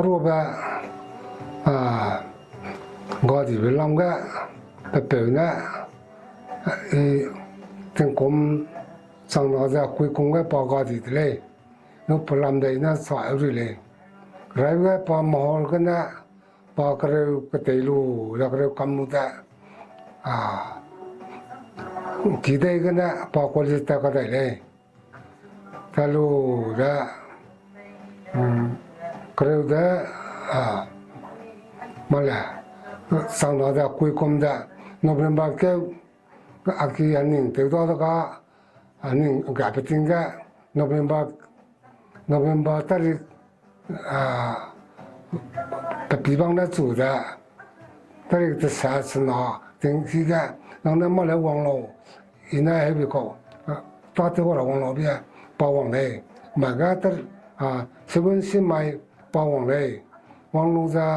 รู้ว่าก็ที่เวลาก็เปิดนะถึงผมสั่งเราจะคุยคงก็ปากดีเลยนู้นพลังได้น่าสวยเลยไรก็พอมองกันนะพอกระเรื่องกติลูแล้วกระเรื่องคำนู้นแต่ที่ได้กันนะพอคนจะก็ได้เลยถ้าลูจะกระเรื่องมาละสั่งเราจะคุยคงจะนบเรียนบางแก้วก็อากีอันหนึ่งแต่ตัวก็อันหนึ่งกับเป็นจริงก็นบเรียนบางตอนนี้แต่ปีบางนั้นสุดอะตอนนี้จะสาสนาถึงที่ก็น้องนั้นมาแล้ววางเราอีน่าให้ไปเขาตอนที่ว่าเราวางเราเบี้ยปาวางเลยมันก็ตอนชีวิตสิ่งใหม่ปาวางเลยวางลงจะ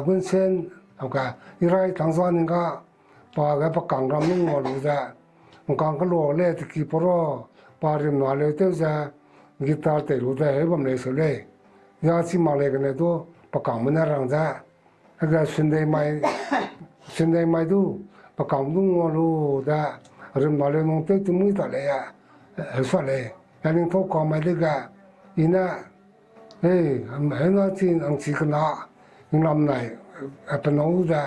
คุณเช่นเอาก็อีไรทั้งสองนึงก็ปาก็ประกันรำนึงว่ารู้จะมันกังก็รู้เลยที่กี่ปรปาริมนาเลยเท่าจะกีตาร์เตรู้ได้ให้ผมเลยสุดเลยยาสิมาเลยกันเนี่ยตัวประกันมันน่ารังจ้าถ้าเกิดสินได้ไม่ดูประกันดูว่ารู้ได้ริมนาเลยน้องเต้ตุ้มไม่ต่อเลยอ่ะสุดเลยยันนึงทุกคนไม่ได้ก็อีน่าเฮ้ยเห็นว่าที่อังกฤษกันนะยังลำไหนเป็นน้องจะ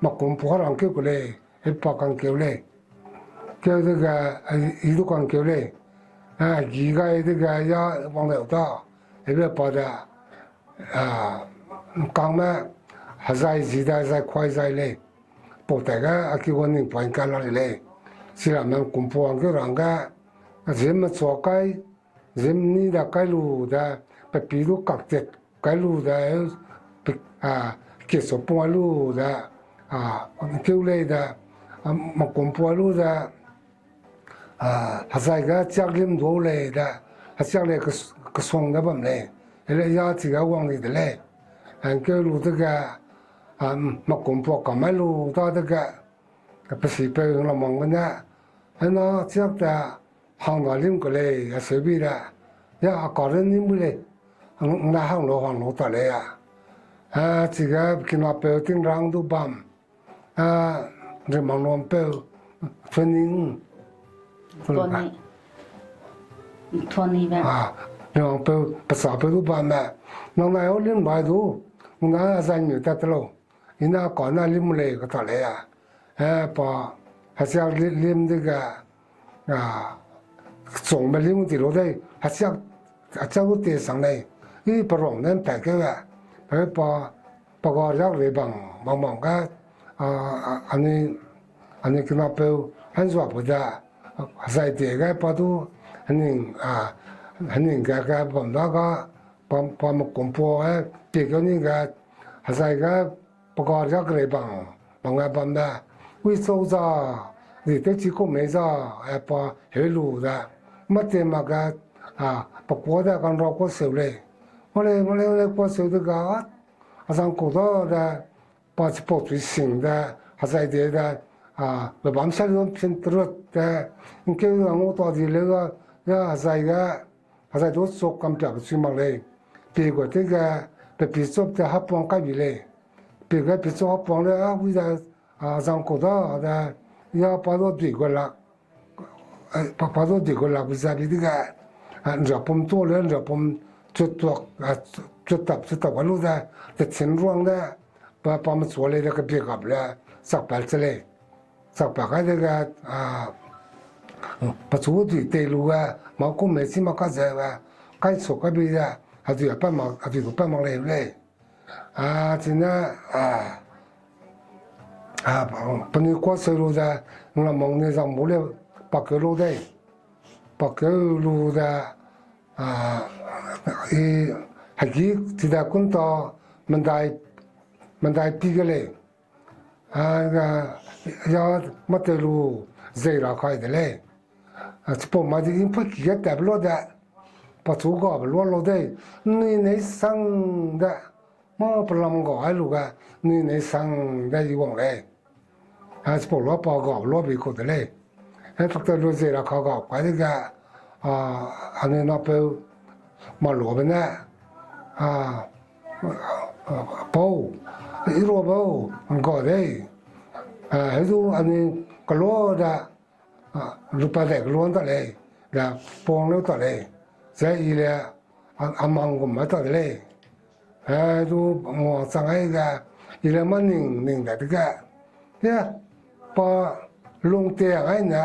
มาคุมพวกเราเกี่ยวกับเลยให้ปากกันเกี่ยวเลยเกี่ยวกับอีทุกคนเกี่ยวเลย几个这个要往了到，那边跑的刚嘛还在时代在快在嘞，不大个叫我们不应该那里嘞，是他们公婆叫人家，人们做该，人你的该路的，被比如搞的该路的结束半路的叫来的嘛公婆路的。还是个家里多来的，还是来个送的不来，后来要这个往里的来，个路这个没公婆干嘛路到这个不是被人了忙个呢，那这的行到里过来也随便的，要搞人你不来，那行路到来呀，这个跟那标定上都办，这忙乱标村民。ทั่วนี้แบบน้องเปิดภาษาเปิดรูปแบบน้องนายเอาลิ้นไปดูน้องนายอาศัยอยู่แต่ตลอดอีน่าก่อนหน้าลิ้นเลยก็ต่อเลยพอหาเสียลิ้นที่ก็ส่งไปลิ้นที่เราได้หาเสียเจ้าตัวสั่งเลยอีปรองนั้นแต่ก็ว่าพอก็รักเลยบางก็อันนี้คือมาเปิดหันสวบก็จะใส่เด็กก็พอดูอันนี้ก็ผมแล้วก็พอมากุมพัวเด็กคนนี้ก็ใส่ก็ประกอบรักเลยบางได้วิโซจ้าหรือเด็กที่ก็ไม่จ้าพอเฮลูได้มาเต็มก็ประกอบได้กันเราก็เสียเลยมาเลยก็เสียด้วยก็สังกุฎได้พอจะปลดสิ่งได้ใส่เด็กได้แบบบางชาติเป็นตรวจแต่อินเกี่ยวกับงูตัวที่เลี้ยงก็ใส่ตัวสกกำจัดสิ่งบางเลยปีกว่าที่ก็เป็นปีศาจที่ฮับปองกันไปเลยปีกว่าปีศาจฮับปองเลยวิจารสังกุฎได้ยาพาตัวดีกว่าละวิจารณ์ที่ก็จะผมตัวเรื่องจะผมจุดตับวันรู้ได้แต่เส้นร่วงได้พอมันสวยเลยแล้วก็ปีกับแล้วสักแปดเลยสักปากอะไรก็ปัจจุบันที่เตลูว่ามาคุมไม่สิมาก็จะว่าใครสุขก็ไม่ได้อาจจะปั้มมาอาจจะปั้มมาเลยทีนั้นปนิกว่าเสรูได้เรามองในสังคมเลยปักเกลูได้ปักเกลูได้หากที่ได้คุณต่อมันได้ปีกันเลยยามาเตลูเจราคอยเดเลยสปอมาดีอินพุตกิจแต่บล็อดปัจจุบันบล็อดได้นี่ในสังได้มาพลังก่อให้ลูกนี่ในสังได้ยี่วงเลยสปอล็อดปอกล็อดไปก็เดเลยให้ตักเตลูเจราคอยก็ไปที่ก็อันนี้นับเป็นมาหลวงเป็นนะ bao iro bao go dei itu ani kalau ada lupa dek luan tak le dah pong lu tak le saya ile amang gum tak le itu mo sangai ga ile maning ning dah juga ya pa lung tiang ai na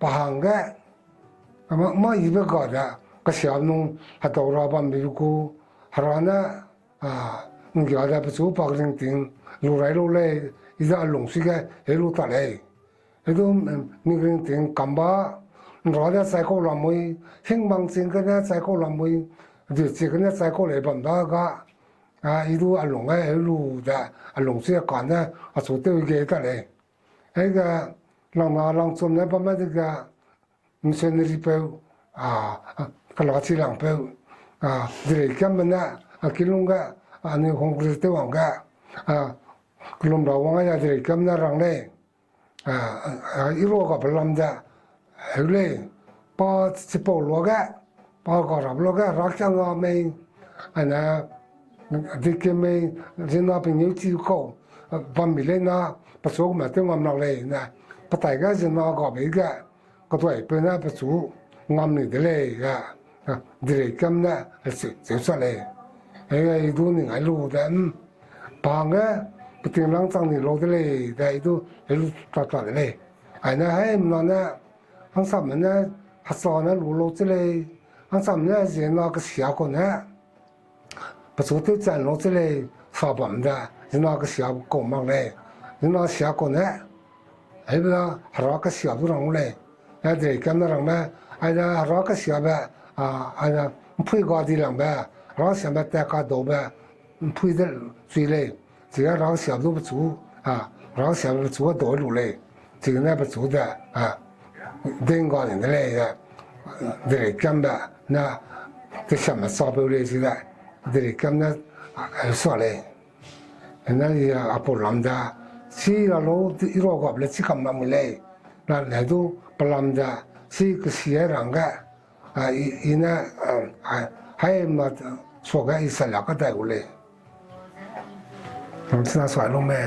pahang ga ma ibe ga da ka siam nung hatau ra bam bi ku harana ngi ada pa su pa ring ting lu rai lu le iza lung si ga he lu ta le itu ni ring ting kamba ro da sai ko la moi hing bang sing ka na sai ko la moi de chi ka na sai ko le bam da ga itu alung ai he lu da alung si ka na a su te ge ta le ai ga lang ma lang chom na pa ma de ga missionary pe ka la chi lang pe dire kam na kilunga ani congress te wang ga kulum ra wang ya dire kam na rang le iro ka pelam da hele pa chi po lo ga pa ka ra lo ga ra cha nga me ana de ke me jina pe ni chi ko pa mi le na pa so ma te ngam na le na pa tai ga jina ga be ga ko toi pe na pa su ngam ni de le ga dire kam na se sa le ai du ni ai lu da pa ngaปฏิรังจังนี่โลดเลยแต่ดูเรื่องตัดเลยไอ้นะให้มันนะทั้งสามมันนะฮัสซอนนะรู้โลดเลยทั้งสามเนี่ยเสียนก็เสียคนนะประสูติจันโลดเลยสอบมันได้เสียนก็เสียกงมังเลยเสียนเสียคนนะไอ้เวลาหาก็เสียตัวรังเลยไอ้เด็กกันนั่งนะไอ้นะหาก็เสียแบบไอ้นะพูดก็ดีหลังแบบหาเสียแบบแต่ก็โดแบบพูดได้สุดเลย只要让小都不足让小都足多路嘞，这个那不足的人高人的嘞的，这里根本那这什么烧包嘞是的，这里根本说嘞，那也不啷的，是那路一路过不了，只看那么嘞，那都不啷的，是个些人个那还么说个一十两个队伍嘞。ผมสนาสวยลงแม่